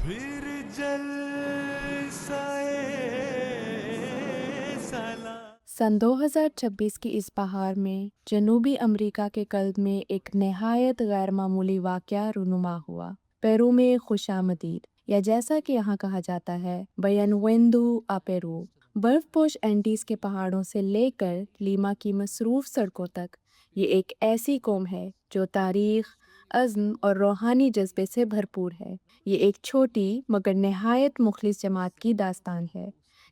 پھر جلسائے سلام۔ سن 2026 کی اس بہار میں جنوبی امریکا کے قلب میں ایک نہایت غیر معمولی واقعہ رونما ہوا۔ پیرو میں خوش آمدید، یا جیسا کہ یہاں کہا جاتا ہے بینویندو آ پیرو، برف پوش اینڈیز کے پہاڑوں سے لے کر لیما کی مصروف سڑکوں تک، یہ ایک ایسی قوم ہے جو تاریخ، عزم اور روحانی جذبے سے بھرپور ہے۔ یہ ایک چھوٹی مگر نہایت مخلص جماعت کی داستان ہے،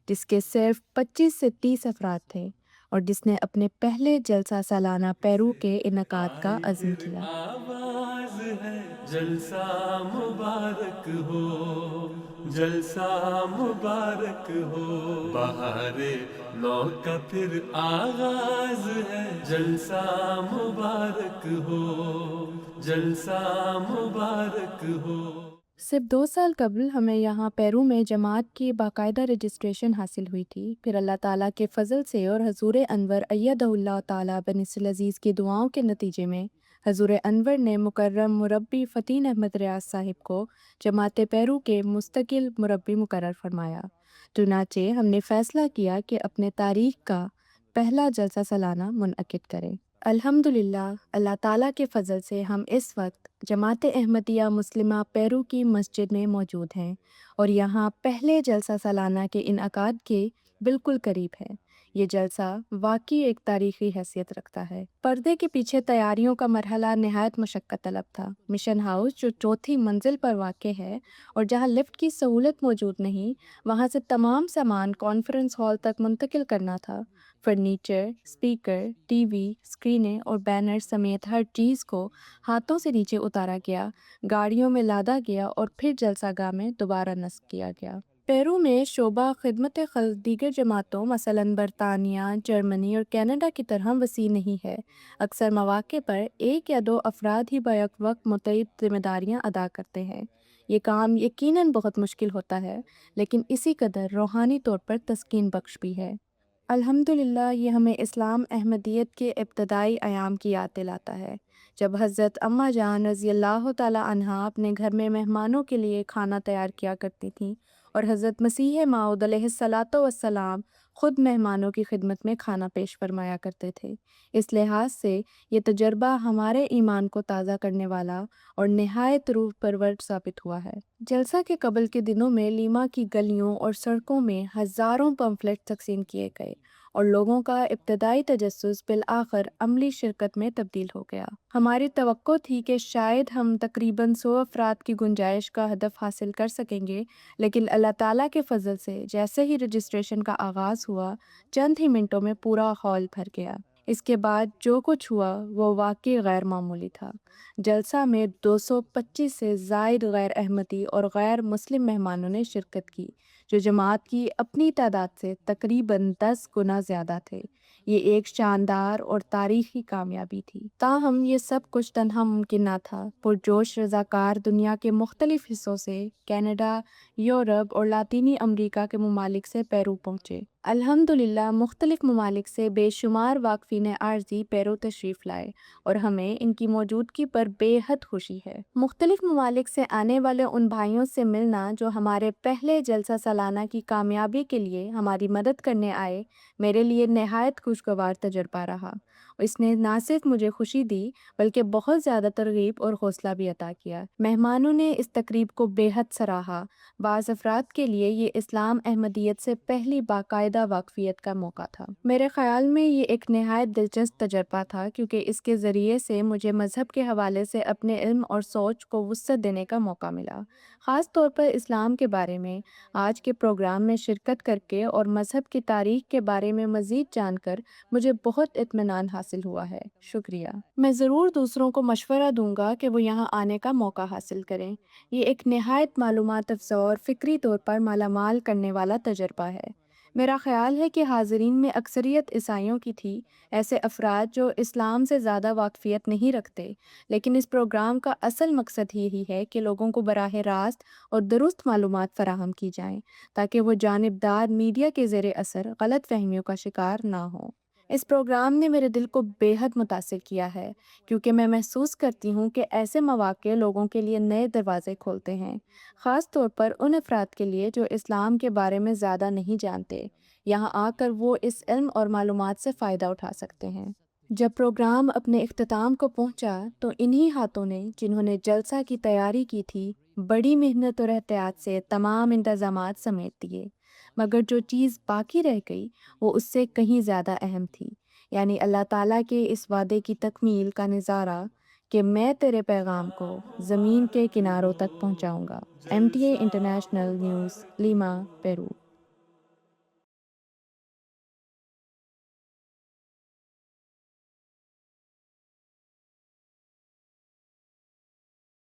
جس کے صرف 25 سے 30 افراد تھے اور جس نے اپنے پہلے جلسہ سالانہ پیرو کے انعقاد کا عزم عائد کیا۔ آواز ہے جلسہ مبارک ہو، جلسہ مبارک ہو، بہار نو کا پھر آغاز ہے، جلسہ مبارک ہو، جلسہ مبارک ہو۔ صرف 2 سال قبل ہمیں یہاں پیرو میں جماعت کی باقاعدہ رجسٹریشن حاصل ہوئی تھی، پھر اللہ تعالیٰ کے فضل سے اور حضور انور ایدہ اللہ تعالیٰ بنصر العزیز کی دعاؤں کے نتیجے میں حضور انور نے مکرم مربی فتین احمد ریاض صاحب کو جماعت پیرو کے مستقل مربی مقرر فرمایا۔ چنانچہ ہم نے فیصلہ کیا کہ اپنے تاریخ کا پہلا جلسہ سالانہ منعقد کریں۔ الحمدللہ، اللہ تعالیٰ کے فضل سے ہم اس وقت جماعت احمدیہ مسلمہ پیرو کی مسجد میں موجود ہیں اور یہاں پہلے جلسہ سالانہ کے انعقاد کے بالکل قریب ہے۔ یہ جلسہ واقعی ایک تاریخی حیثیت رکھتا ہے۔ پردے کے پیچھے تیاریوں کا مرحلہ نہایت مشقت طلب تھا۔ مشن ہاؤس جو چوتھی منزل پر واقع ہے اور جہاں لفٹ کی سہولت موجود نہیں، وہاں سے تمام سامان کانفرنس ہال تک منتقل کرنا تھا۔ فرنیچر، اسپیکر، ٹی وی، اسکرینیں اور بینر سمیت ہر چیز کو ہاتھوں سے نیچے اتارا گیا، گاڑیوں میں لادا گیا اور پھر جلسہ گاہ میں دوبارہ نصب کیا گیا۔ پیرو میں شعبہ خدمت خلق دیگر جماعتوں مثلاً برطانیہ، جرمنی اور کینیڈا کی طرح وسیع نہیں ہے۔ اکثر مواقع پر 1 یا 2 افراد ہی بیک وقت متعدد ذمہ داریاں ادا کرتے ہیں۔ یہ کام یقیناً بہت مشکل ہوتا ہے، لیکن اسی قدر روحانی طور پر تسکین بخش بھی ہے۔ الحمدللہ، یہ ہمیں اسلام احمدیت کے ابتدائی ایام کی یاد دلاتا ہے، جب حضرت اماں جان رضی اللہ تعالیٰ عنہا اپنے گھر میں مہمانوں کے لیے کھانا تیار کیا کرتی تھیں اور حضرت مسیح موعود علیہ الصلاۃ والسلام خود مہمانوں کی خدمت میں کھانا پیش فرمایا کرتے تھے۔ اس لحاظ سے یہ تجربہ ہمارے ایمان کو تازہ کرنے والا اور نہایت روح پرور ثابت ہوا ہے۔ جلسہ کے قبل کے دنوں میں لیما کی گلیوں اور سڑکوں میں ہزاروں پمفلٹ تقسیم کیے گئے اور لوگوں کا ابتدائی تجسس بالآخر عملی شرکت میں تبدیل ہو گیا۔ ہماری توقع تھی کہ شاید ہم تقریباً 100 افراد کی گنجائش کا ہدف حاصل کر سکیں گے، لیکن اللہ تعالیٰ کے فضل سے جیسے ہی رجسٹریشن کا آغاز ہوا، چند ہی منٹوں میں پورا ہال بھر گیا۔ اس کے بعد جو کچھ ہوا وہ واقعی غیر معمولی تھا۔ جلسہ میں 225 سے زائد غیر احمدی اور غیر مسلم مہمانوں نے شرکت کی، جو جماعت کی اپنی تعداد سے تقریباً 10 گنا زیادہ تھے۔ یہ ایک شاندار اور تاریخی کامیابی تھی۔ تاہم یہ سب کچھ تنہا ممکن نہ تھا۔ پرجوش رضاکار دنیا کے مختلف حصوں سے، کینیڈا، یورپ اور لاطینی امریکا کے ممالک سے پیرو پہنچے۔ الحمدللہ، مختلف ممالک سے بے شمار واقفین عارضی پیرو تشریف لائے اور ہمیں ان کی موجودگی پر بے حد خوشی ہے۔ مختلف ممالک سے آنے والے ان بھائیوں سے ملنا جو ہمارے پہلے جلسہ سالانہ کی کامیابی کے لیے ہماری مدد کرنے آئے، میرے لیے نہایت خوشگوار تجربہ رہا۔ اس نے نہ صرف مجھے خوشی دی بلکہ بہت زیادہ ترغیب اور حوصلہ بھی عطا کیا۔ مہمانوں نے اس تقریب کو بے حد سراہا۔ بعض افراد کے لیے یہ اسلام احمدیت سے پہلی باقاعدہ واقفیت کا موقع تھا۔ میرے خیال میں یہ ایک نہایت دلچسپ تجربہ تھا، کیونکہ اس کے ذریعے سے مجھے مذہب کے حوالے سے اپنے علم اور سوچ کو وسعت دینے کا موقع ملا، خاص طور پر اسلام کے بارے میں۔ آج کے پروگرام میں شرکت کر کے اور مذہب کی تاریخ کے بارے میں مزید جان کر مجھے بہت اطمینان حاصل ہوا ہے۔ شکریہ۔ میں ضرور دوسروں کو مشورہ دوں گا کہ وہ یہاں آنے کا موقع حاصل کریں۔ یہ ایک نہایت معلومات افزا اور فکری طور پر مالا مال کرنے والا تجربہ ہے۔ میرا خیال ہے کہ حاضرین میں اکثریت عیسائیوں کی تھی، ایسے افراد جو اسلام سے زیادہ واقفیت نہیں رکھتے، لیکن اس پروگرام کا اصل مقصد یہی ہے کہ لوگوں کو براہ راست اور درست معلومات فراہم کی جائیں تاکہ وہ جانبدار میڈیا کے زیر اثر غلط فہمیوں کا شکار نہ ہوں۔ اس پروگرام نے میرے دل کو بے حد متاثر کیا ہے کیونکہ میں محسوس کرتی ہوں کہ ایسے مواقع لوگوں کے لیے نئے دروازے کھولتے ہیں، خاص طور پر ان افراد کے لیے جو اسلام کے بارے میں زیادہ نہیں جانتے۔ یہاں آ کر وہ اس علم اور معلومات سے فائدہ اٹھا سکتے ہیں۔ جب پروگرام اپنے اختتام کو پہنچا تو انہی ہاتھوں نے، جنہوں نے جلسہ کی تیاری کی تھی، بڑی محنت اور احتیاط سے تمام انتظامات سمیٹ دیے، مگر جو چیز باقی رہ گئی وہ اس سے کہیں زیادہ اہم تھی، یعنی اللہ تعالیٰ کے اس وعدے کی تکمیل کا نظارہ کہ میں تیرے پیغام کو زمین کے کناروں تک پہنچاؤں گا۔ MTA انٹرنیشنل نیوز، لیما، پیرو۔